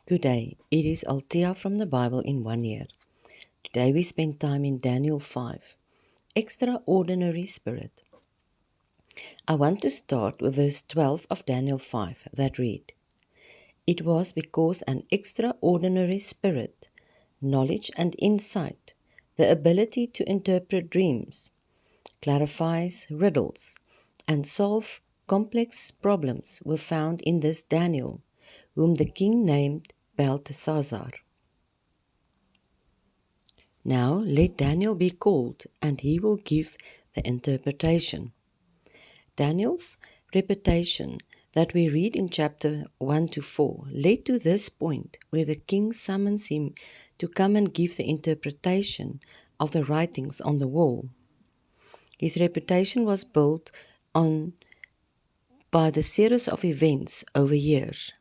Good day, it is Althea from the Bible in 1 year. Today we spend time in Daniel 5, Extraordinary Spirit. I want to start with verse 12 of Daniel 5 that read, It was because an extraordinary spirit, knowledge and insight, the ability to interpret dreams, clarifies riddles, and solve complex problems were found in this Daniel, whom the king named Belteshazzar. Now let Daniel be called, and he will give the interpretation. Daniel's reputation that we read in chapter 1 to 4 led to this point where the king summons him to come and give the interpretation of the writings on the wall. His reputation was built on by the series of events over years.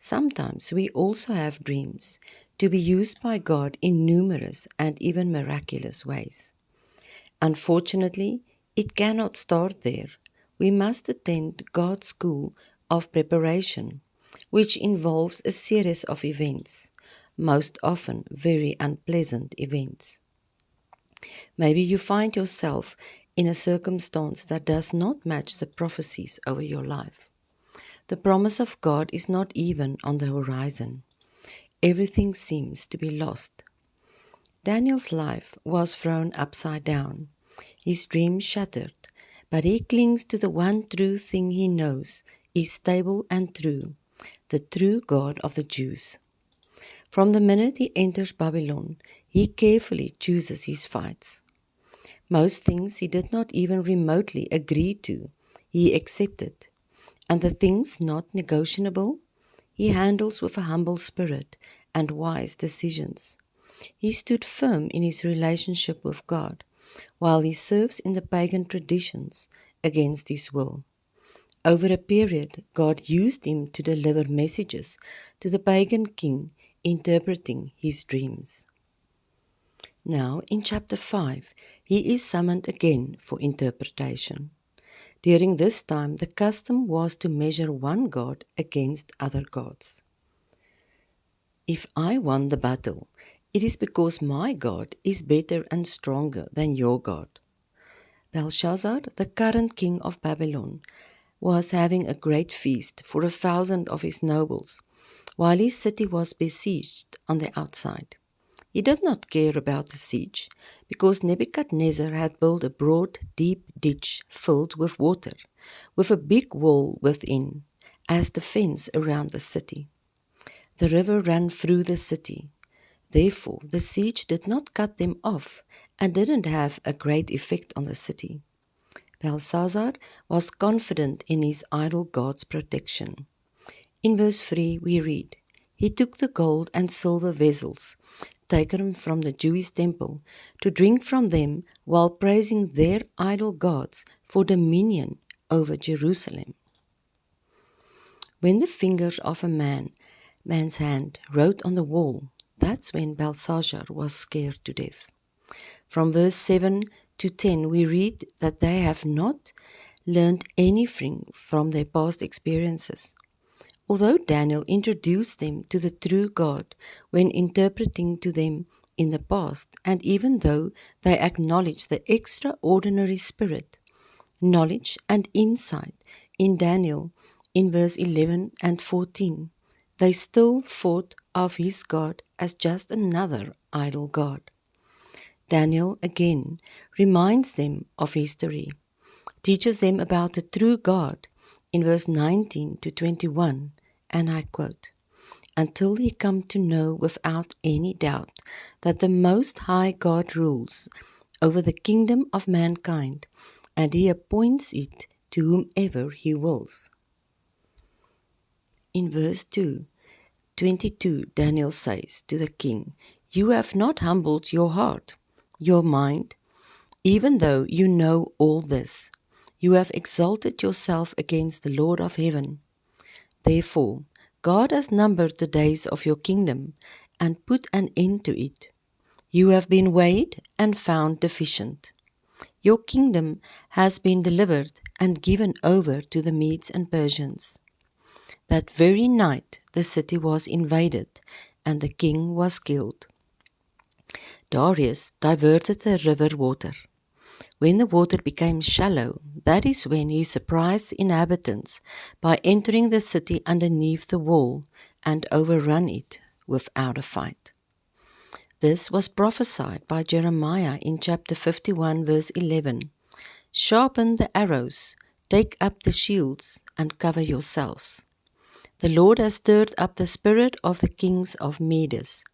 Sometimes we also have dreams to be used by God in numerous and even miraculous ways. Unfortunately, it cannot start there. We must attend God's school of preparation, which involves a series of events, most often very unpleasant events. Maybe you find yourself in a circumstance that does not match the prophecies over your life. The promise of God is not even on the horizon. Everything seems to be lost. Daniel's life was thrown upside down, his dreams shattered, but he clings to the one true thing he knows is stable and true, the true God of the Jews. From the minute he enters Babylon, he carefully chooses his fights. Most things he did not even remotely agree to, he accepted, and the things not negotiable, he handles with a humble spirit and wise decisions. He stood firm in his relationship with God, while he serves in the pagan traditions against his will. Over a period, God used him to deliver messages to the pagan king, interpreting his dreams. Now, in chapter 5, he is summoned again for interpretation. During this time, the custom was to measure one god against other gods. If I won the battle, it is because my God is better and stronger than your God. Belshazzar, the current king of Babylon, was having a great feast for 1,000 of his nobles, while his city was besieged on the outside. He did not care about the siege, because Nebuchadnezzar had built a broad, deep ditch filled with water, with a big wall within, as the fence around the city. The river ran through the city. Therefore, the siege did not cut them off and didn't have a great effect on the city. Belshazzar was confident in his idol god's protection. In verse 3 we read, He took the gold and silver vessels, taken from the Jewish temple, to drink from them while praising their idol gods for dominion over Jerusalem. When the fingers of a man's hand wrote on the wall, that's when Belshazzar was scared to death. From verse 7 to 10, we read that they have not learned anything from their past experiences. Although Daniel introduced them to the true God when interpreting to them in the past, and even though they acknowledge the extraordinary spirit, knowledge, and insight in Daniel in verse 11 and 14, they still thought of his God as just another idol god. Daniel again reminds them of history, teaches them about the true God in verse 19 to 21, and I quote, Until he come to know without any doubt that the Most High God rules over the kingdom of mankind, and he appoints it to whomever he wills. In verse 22, Daniel says to the king, You have not humbled your heart, your mind, even though you know all this. You have exalted yourself against the Lord of heaven. Therefore, God has numbered the days of your kingdom and put an end to it. You have been weighed and found deficient. Your kingdom has been delivered and given over to the Medes and Persians. That very night the city was invaded and the king was killed. Darius diverted the river water. When the water became shallow, that is when he surprised the inhabitants by entering the city underneath the wall and overrun it without a fight. This was prophesied by Jeremiah in chapter 51 verse 11. Sharpen the arrows, take up the shields, and cover yourselves. The Lord has stirred up the spirit of the kings of Medes,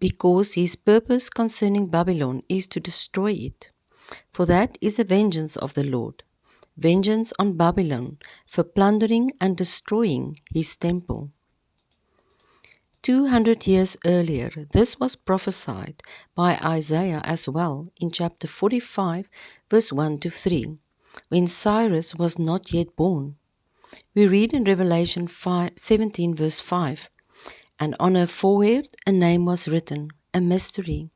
because his purpose concerning Babylon is to destroy it. For that is the vengeance of the Lord, vengeance on Babylon for plundering and destroying his temple. 200 years earlier, this was prophesied by Isaiah as well in chapter 45, verse 1 to 3, when Cyrus was not yet born. We read in Revelation 17, verse 5, and on her forehead a name was written, a mystery,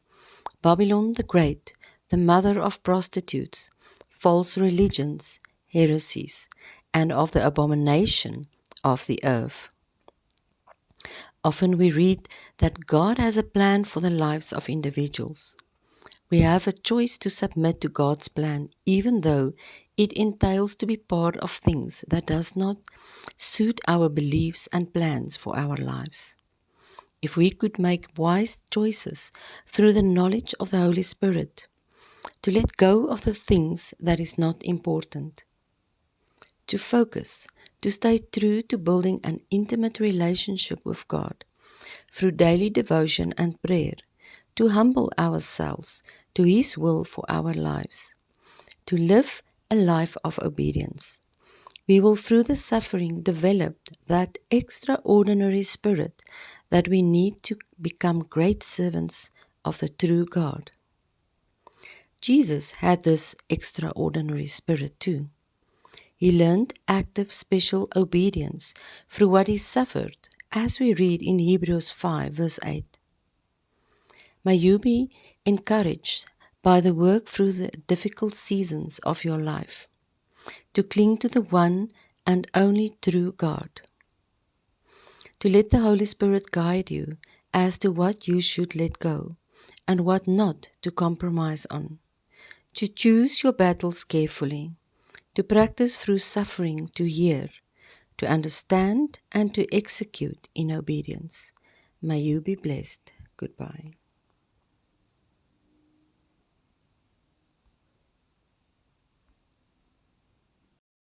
Babylon the Great, the mother of prostitutes, false religions, heresies, and of the abomination of the earth. Often we read that God has a plan for the lives of individuals. We have a choice to submit to God's plan, even though it entails to be part of things that does not suit our beliefs and plans for our lives. If we could make wise choices through the knowledge of the Holy Spirit, to let go of the things that is not important, to focus, to stay true to building an intimate relationship with God through daily devotion and prayer, to humble ourselves to His will for our lives, to live a life of obedience. We will through the suffering develop that extraordinary spirit that we need to become great servants of the true God. Jesus had this extraordinary spirit too. He learned active special obedience through what he suffered, as we read in Hebrews 5 verse 8. May you be encouraged by the work through the difficult seasons of your life, to cling to the one and only true God, to let the Holy Spirit guide you as to what you should let go and what not to compromise on, to choose your battles carefully, to practice through suffering to hear, to understand, and to execute in obedience. May you be blessed. Goodbye.